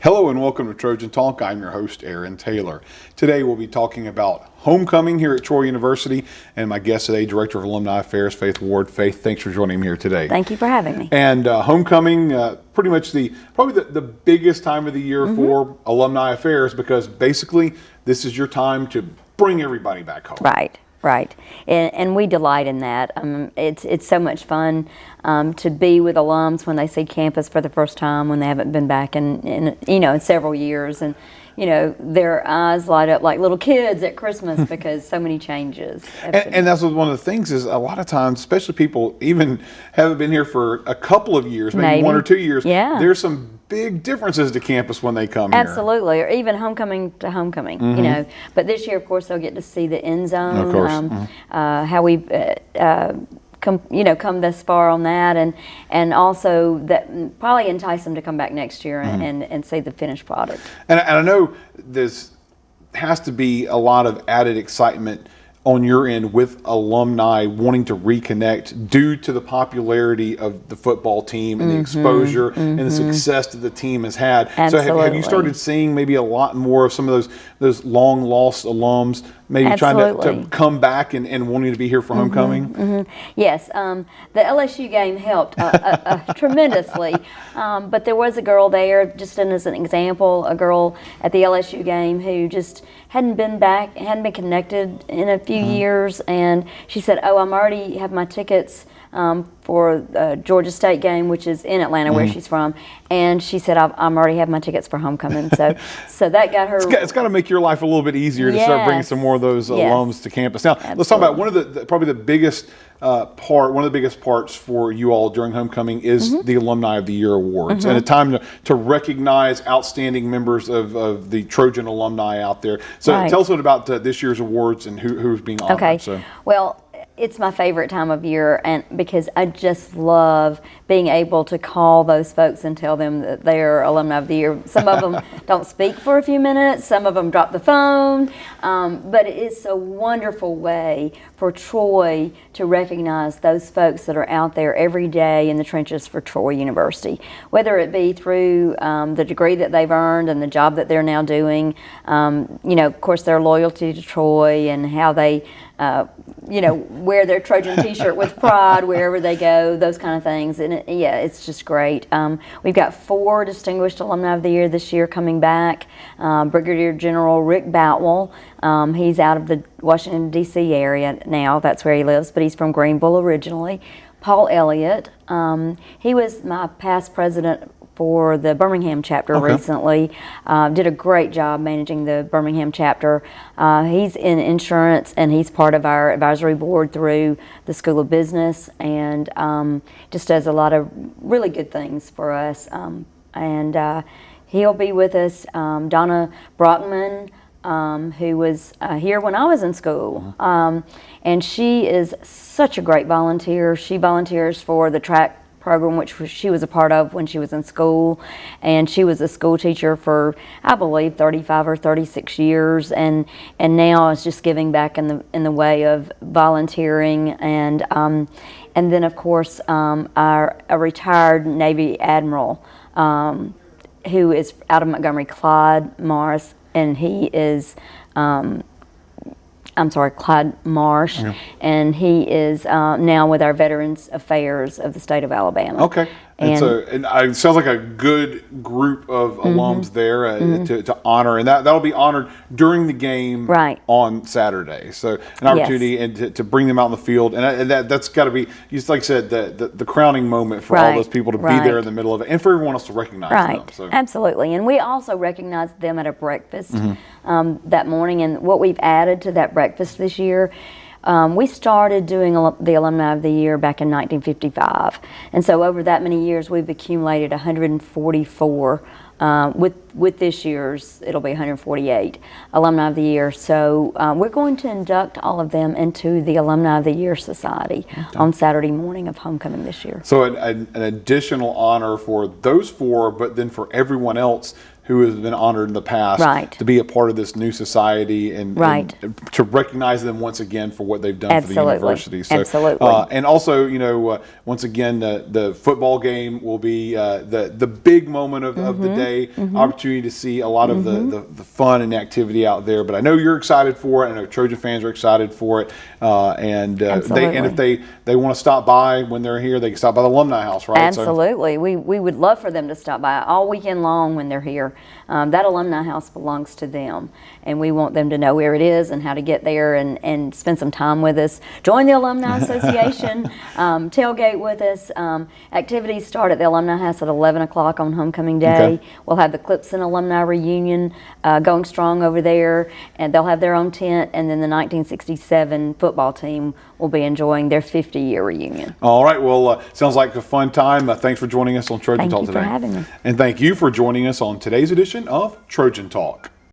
Hello and welcome to Trojan Talk. I'm your host, Aaron Taylor. Today we'll be talking about homecoming here at Troy University, and my guest today, Director of Alumni Affairs, Faith Ward. Faith, thanks for joining me here today. Thank you for having me. And homecoming, pretty much probably the biggest time of the year for Alumni Affairs, because basically this is your time to bring everybody back home. Right. And we delight in that. It's so much fun to be with alums when they see campus for the first time, when they haven't been back in several years, and their eyes light up like little kids at Christmas because so many changes. And that's one of the things is a lot of times, especially people even haven't been here for a couple of years, maybe 1 or 2 years. Yeah. There's some big differences to campus when they come here. Absolutely, or even homecoming to homecoming. But this year, of course, they'll get to see the end zone. Of course. How we've come this far on that, and also that probably entice them to come back next year and see the finished product. And I know there's has to be a lot of added excitement on your end with alumni wanting to reconnect due to the popularity of the football team and the exposure and the success that the team has had. Absolutely. So have you started seeing maybe a lot more of some of those long lost alums maybe trying to come back and wanting to be here for homecoming? Yes, the LSU game helped tremendously, but there was a girl there, just as an example, a girl at the LSU game who just hadn't been connected in a few years, and she said, "Oh, I'm already have my tickets for the Georgia State game, which is in Atlanta, where she's from." And she said, "I'm already have my tickets for homecoming." So that got her. It's got to make your life a little bit easier to start bringing some more of those alums to campus. Now, let's talk about one of the biggest parts for you all during homecoming is the Alumni of the Year awards, and a time to recognize outstanding members of the Trojan alumni out there. So tell us a bit about this year's awards and who's being honored. Okay. Well, it's my favorite time of year, and because I just love being able to call those folks and tell them that they're Alumni of the Year. Some of them don't speak for a few minutes, some of them drop the phone, but it is a wonderful way for Troy to recognize those folks that are out there every day in the trenches for Troy University, whether it be through the degree that they've earned and the job that they're now doing, of course their loyalty to Troy and how they wear their Trojan t-shirt with pride wherever they go, those kind of things. And it's just great. We've got 4 distinguished Alumni of the Year this year coming back. Brigadier General Rick Boutwell, he's out of the Washington, D.C. area now. That's where he lives, but he's from Greenville originally. Paul Elliott, he was my past president for the Birmingham chapter recently. Did a great job managing the Birmingham chapter. He's in insurance, and he's part of our advisory board through the School of Business, and just does a lot of really good things for us. And he'll be with us. Donna Brockman, who was here when I was in school, and she is such a great volunteer. She volunteers for the track program, which she was a part of when she was in school, and she was a school teacher for, I believe, 35 or 36 years, and now is just giving back in the way of volunteering, and then of course a retired Navy admiral who is out of Montgomery, Clyde Morris, and he is Clyde Marsh, and he is now with our Veterans Affairs of the state of Alabama. Okay. And it sounds like a good group of alums there to honor, and that'll be honored during the game on Saturday. So an opportunity and to bring them out in the field, and that's got to be, just like I said, the crowning moment for all those people to be there in the middle of it, and for everyone else to recognize them. So. Absolutely, and we also recognized them at a breakfast that morning, and what we've added to that breakfast this year. We started doing the Alumni of the Year back in 1955, and so over that many years we've accumulated 144. With this year's, it'll be 148 Alumni of the Year. So we're going to induct all of them into the Alumni of the Year Society on Saturday morning of homecoming this year. So an additional honor for those 4, but then for everyone else who has been honored in the past to be a part of this new society and to recognize them once again for what they've done for the university. So, and also, once again, the football game will be the big moment of the day. day, opportunity to see a lot of the fun and activity out there. But I know you're excited for it. I know Trojan fans are excited for it. If they want to stop by when they're here, they can stop by the Alumni House, right? Absolutely. We would love for them to stop by all weekend long when they're here. That Alumni House belongs to them, and we want them to know where it is and how to get there and spend some time with us. Join the Alumni Association, tailgate with us. Activities start at the Alumni House at 11 o'clock on homecoming day. Okay. We'll have the Clipson Alumni Reunion going strong over there, and they'll have their own tent, and then the 1967 football team will be enjoying their 50-year reunion. All right. Well, sounds like a fun time. Thanks for joining us on Trojan Talk today. Thank you for having me. And thank you for joining us on today's edition of Trojan Talk.